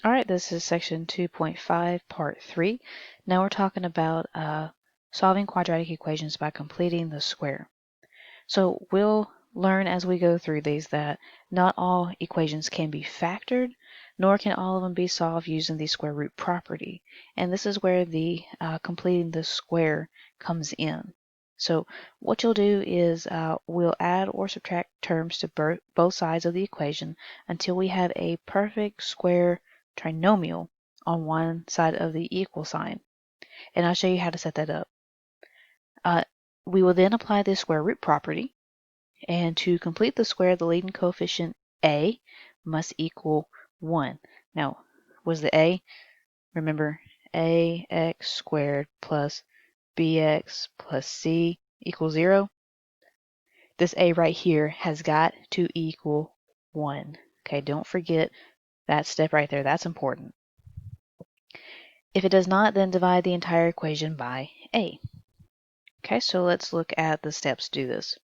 All right, this is section 2.5, part 3. Now we're talking about solving quadratic equations by completing the square. So we'll learn as we go through these that not all equations can be factored, nor can all of them be solved using the square root property. And this is where the completing the square comes in. So what you'll do is we'll add or subtract terms to both sides of the equation until we have a perfect square trinomial on one side of the equal sign. And I'll show you how to set that up. We will then apply the square root property. And to complete the square, the leading coefficient a must equal 1. Now, was the a? Remember, ax squared plus bx plus c equals 0. This a right here has got to equal 1. Okay, don't forget that step right there. That's important. If it does not, then divide the entire equation by a. Okay, so let's look at the steps to do this.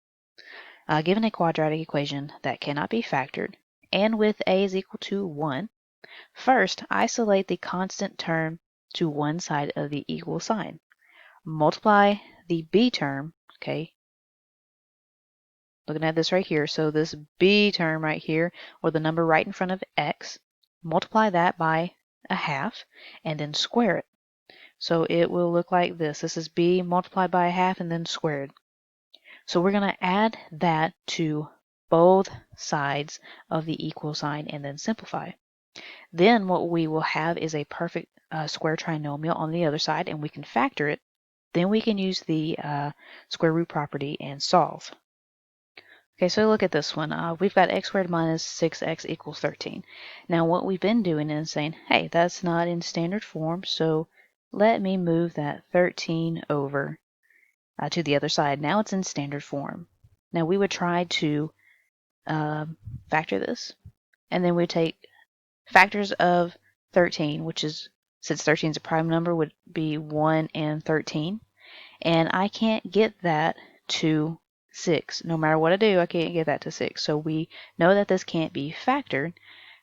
Given a quadratic equation that cannot be factored, and with a is equal to 1, first isolate the constant term to one side of the equal sign. Multiply the b term, okay, looking at this right here, so this b term right here, or the number right in front of x, multiply that by a half, and then square it. So it will look like this. This is b multiplied by a half and then squared. So we're going to add that to both sides of the equal sign and then simplify. Then what we will have is a perfect square trinomial on the other side, and we can factor it. Then we can use the square root property and solve. Okay, so look at this one. We've got x squared minus 6x equals 13. Now what we've been doing is saying, hey, that's not in standard form, so let me move that 13 over to the other side. Now it's in standard form. Now we would try to factor this, and then we take factors of 13, which is, since 13 is a prime number, would be 1 and 13. And I can't get that to 6. No matter what I do, I can't get that to 6. So we know that this can't be factored.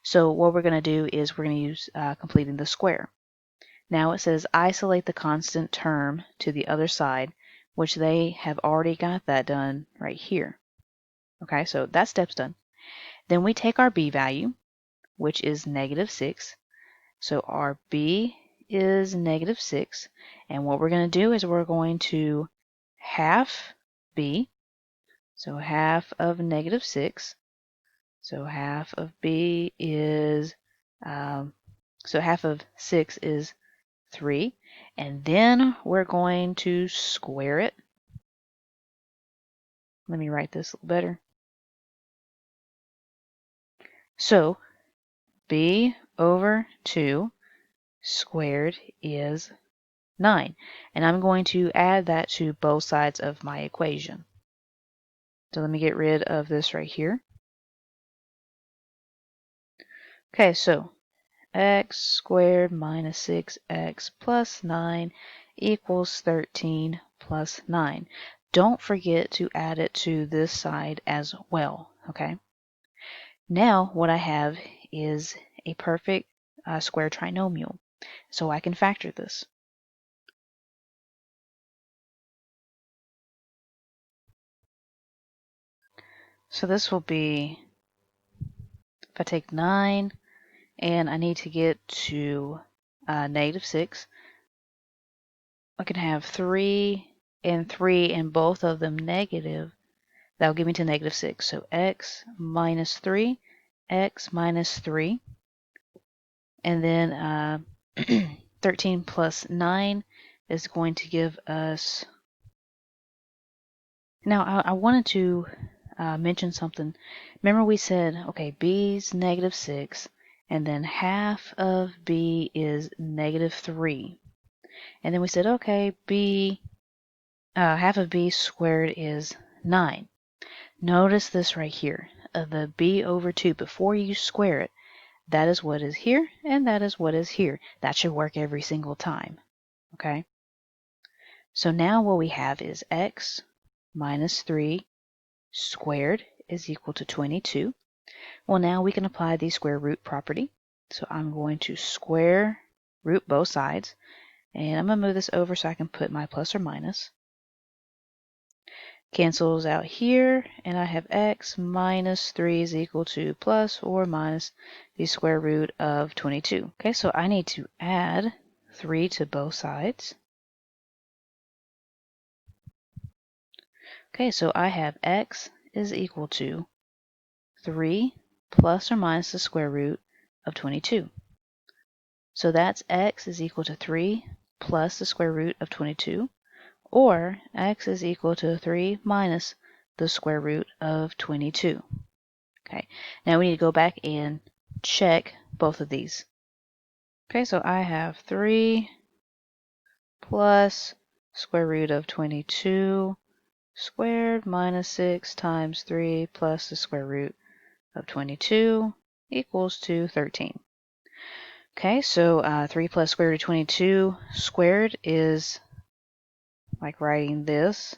So what we're going to do is we're going to use completing the square. Now it says isolate the constant term to the other side, which they have already got that done right here. Okay, so that step's done. Then we take our b value, which is negative 6. So our b is negative 6. And what we're going to do is we're going to half b. So half of negative 6. So half of b is, so half of 6 is 3, and then we're going to square it. Let me write this a little better. So b over 2 squared is 9, and I'm going to add that to both sides of my equation. So let me get rid of this right here. Okay, so x squared minus 6x plus 9 equals 13 plus 9. Don't forget to add it to this side as well, okay? Now what I have is a perfect square trinomial, so I can factor this. So this will be, if I take 9 and I need to get to negative 6, I can have 3 and both of them negative. That will give me to negative 6. So x minus 3, x minus 3. And then 13 plus 9 is going to give us... Now, I wanted to mention something. Remember we said, okay, b's negative 6, and then half of b is negative 3. And then we said, okay, half of b squared is 9. Notice this right here, the b over 2, before you square it, that is what is here, and that is what is here. That should work every single time, okay? So now what we have is x minus 3 squared is equal to 22. Well, now we can apply the square root property. So I'm going to square root both sides. And I'm going to move this over so I can put my plus or minus. Cancels out here, and I have x minus 3 is equal to plus or minus the square root of 22. Okay, so I need to add 3 to both sides. Okay, so I have x is equal to 3 plus or minus the square root of 22. So that's x is equal to 3 plus the square root of 22. Or x is equal to 3 minus the square root of 22. Okay, now we need to go back and check both of these. Okay, so I have 3 plus square root of 22 squared minus 6 times 3 plus the square root of 22 equals to 13. Okay, so 3 plus square root of 22 squared is like writing this.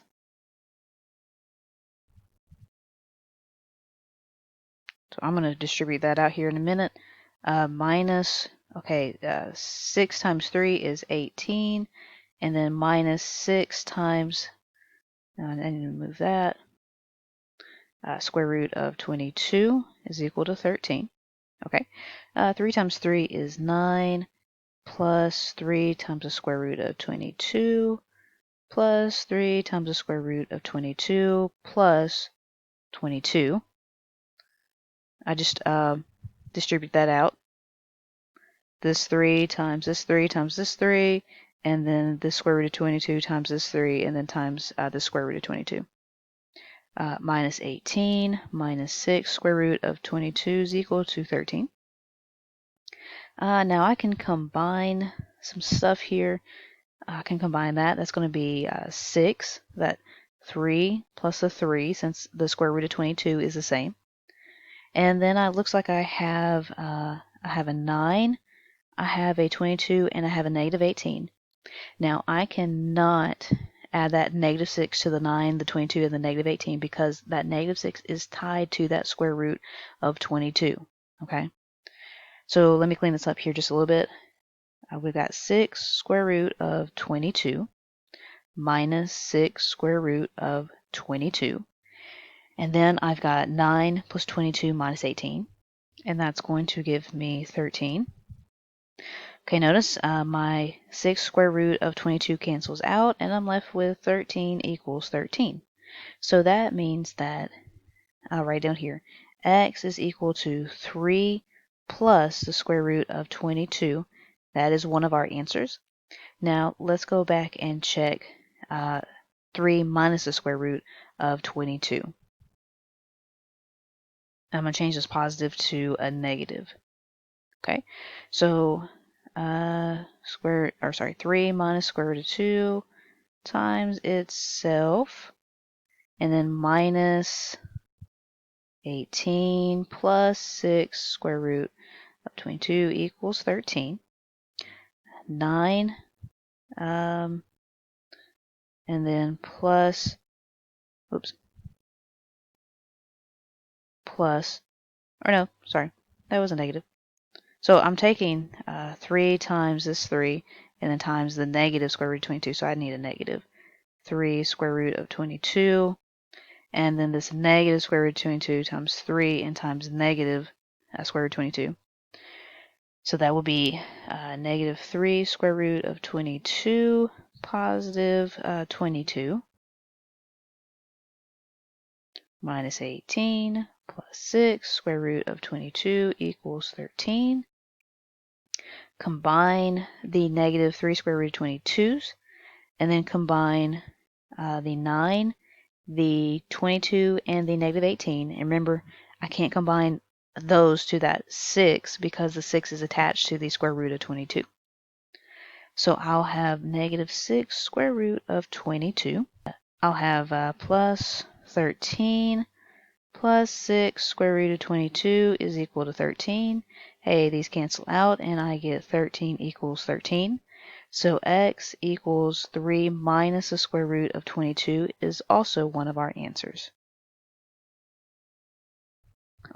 So I'm going to distribute that out here in a minute. Minus, 6 times 3 is 18. And then minus 6 times, I need to move that, square root of 22 is equal to 13. Okay, 3 times 3 is 9, plus 3 times the square root of 22, plus 3 times the square root of 22, plus 22. I just distribute that out. This 3 times this 3 times this 3, and then the square root of 22 times this 3, and then times the square root of 22. Minus 18 minus 6 square root of 22 is equal to 13. Now I can combine some stuff here. I can combine that. That's going to be 6, that 3 plus a 3, since the square root of 22 is the same. And then it looks like I have a 9, I have a 22, and I have a negative 18. Now I cannot add that negative 6 to the 9, the 22, and the negative 18 because that negative 6 is tied to that square root of 22. Okay, so let me clean this up here just a little bit. We've got 6 square root of 22 minus 6 square root of 22. And then I've got 9 plus 22 minus 18. And that's going to give me 13. Okay, notice my 6 square root of 22 cancels out, and I'm left with 13 equals 13. So that means that, I'll write down here, x is equal to 3 plus the square root of 22. That is one of our answers. Now let's go back and check 3 minus the square root of 22. I'm going to change this positive to a negative. Okay, so 3 minus square root of 2 times itself, and then minus 18 plus 6 square root of 22 equals 13. 9, and then plus, that was a negative. So I'm taking 3 times this 3, and then times the negative square root of 22, so I need a negative 3 square root of 22, and then this negative square root of 22 times 3 and times negative square root of 22. So that will be negative 3 square root of 22 positive 22 minus 18 plus 6 square root of 22 equals 13. Combine the negative 3 square root of 22's, and then combine the 9, the 22, and the negative 18. And remember, I can't combine those to that 6 because the 6 is attached to the square root of 22. So I'll have negative 6 square root of 22. I'll have plus 13 plus 6 square root of 22 is equal to 13. Hey, these cancel out, and I get 13 equals 13. So x equals 3 minus the square root of 22 is also one of our answers.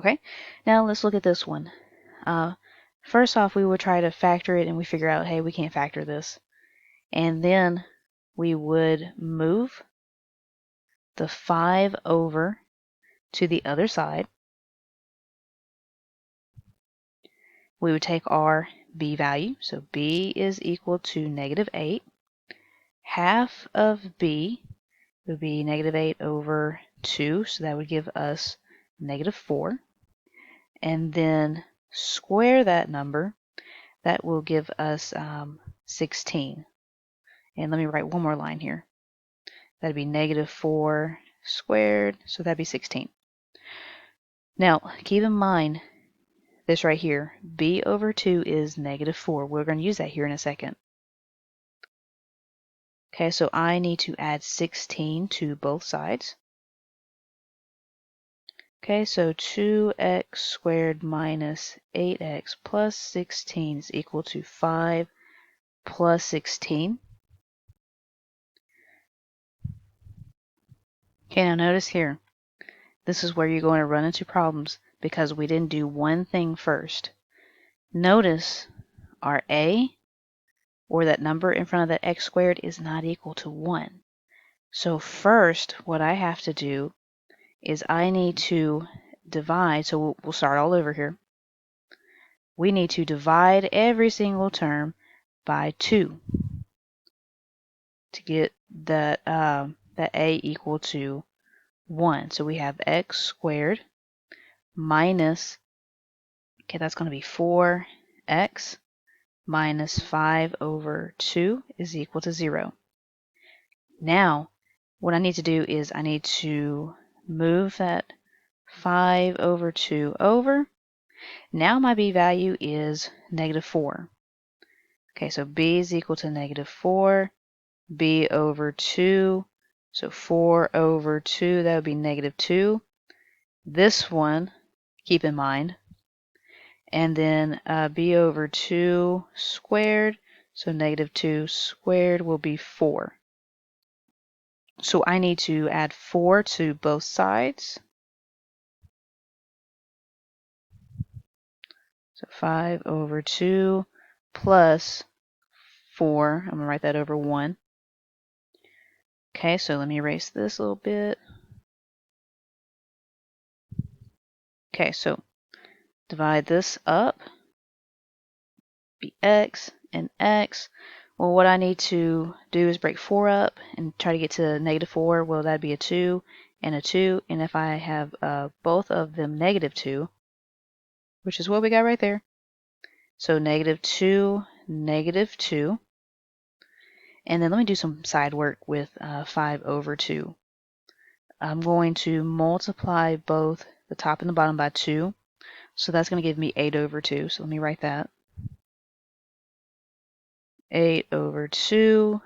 Okay, now let's look at this one. first off, we would try to factor it and we figure out, hey, we can't factor this. And then we would move the 5 over to the other side. We would take our b value, so b is equal to -8. Half of b would be -8 over 2, so that would give us -4. And then square that number, that will give us 16. And let me write one more line here. That'd be -4 squared, so that'd be 16. Now, keep in mind this right here, b over 2 is -4. We're going to use that here in a second. Okay, so I need to add 16 to both sides. Okay, so 2x squared minus 8x plus 16 is equal to 5 plus 16. Okay, now notice here, this is where you're going to run into problems because we didn't do one thing first. Notice our a, or that number in front of that x squared, is not equal to 1. So first, what I have to do is I need to divide, so we'll start all over here. We need to divide every single term by 2 to get that a equal to 1. So we have x squared minus, okay, that's going to be 4x minus 5 over 2 is equal to 0. Now, what I need to do is I need to move that 5 over 2 over. Now my b value is -4. Okay, so b is equal to -4, b over 2, so 4 over 2, that would be -2. This one, keep in mind. And then b over 2 squared, so -2 squared will be 4. So I need to add 4 to both sides. So 5 over 2 plus 4. I'm going to write that over 1. Okay, so let me erase this a little bit. Okay, so divide this up. Be x and x. Well, what I need to do is break 4 up and try to get to -4. Well, that'd be a 2 and a 2. And if I have both of them -2, which is what we got right there. So -2, -2. And then let me do some side work with 5 over 2. I'm going to multiply both the top and the bottom by 2. So that's going to give me 8 over 2. So let me write that. 8 over 2.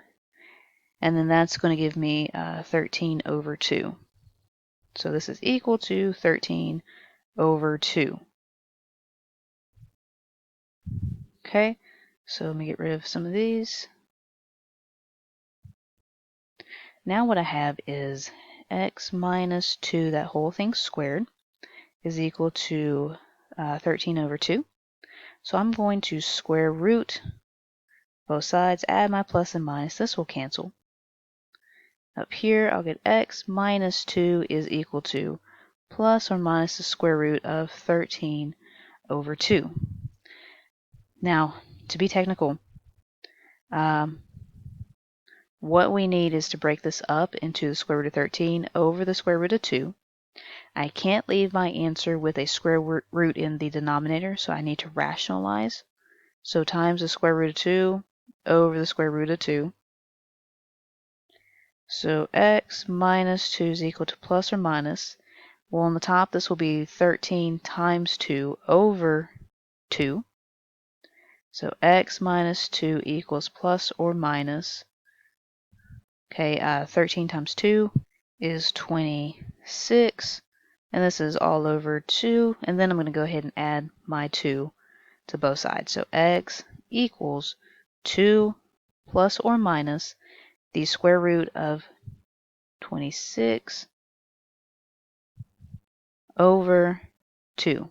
And then that's going to give me 13 over 2. So this is equal to 13 over 2. Okay, so let me get rid of some of these. Now what I have is x minus 2, that whole thing squared, is equal to 13 over 2. So I'm going to square root both sides, add my plus and minus. This will cancel. Up here, I'll get x minus 2 is equal to plus or minus the square root of 13 over 2. Now, to be technical, what we need is to break this up into the square root of 13 over the square root of 2. I can't leave my answer with a square root in the denominator, so I need to rationalize. So times the square root of 2 over the square root of 2. So x minus 2 is equal to plus or minus. Well, on the top, this will be 13 times 2 over 2. So x minus 2 equals plus or minus. Okay, 13 times 2 is 26. And this is all over 2. And then I'm going to go ahead and add my 2 to both sides. So x equals 2 plus or minus the square root of 26 over 2.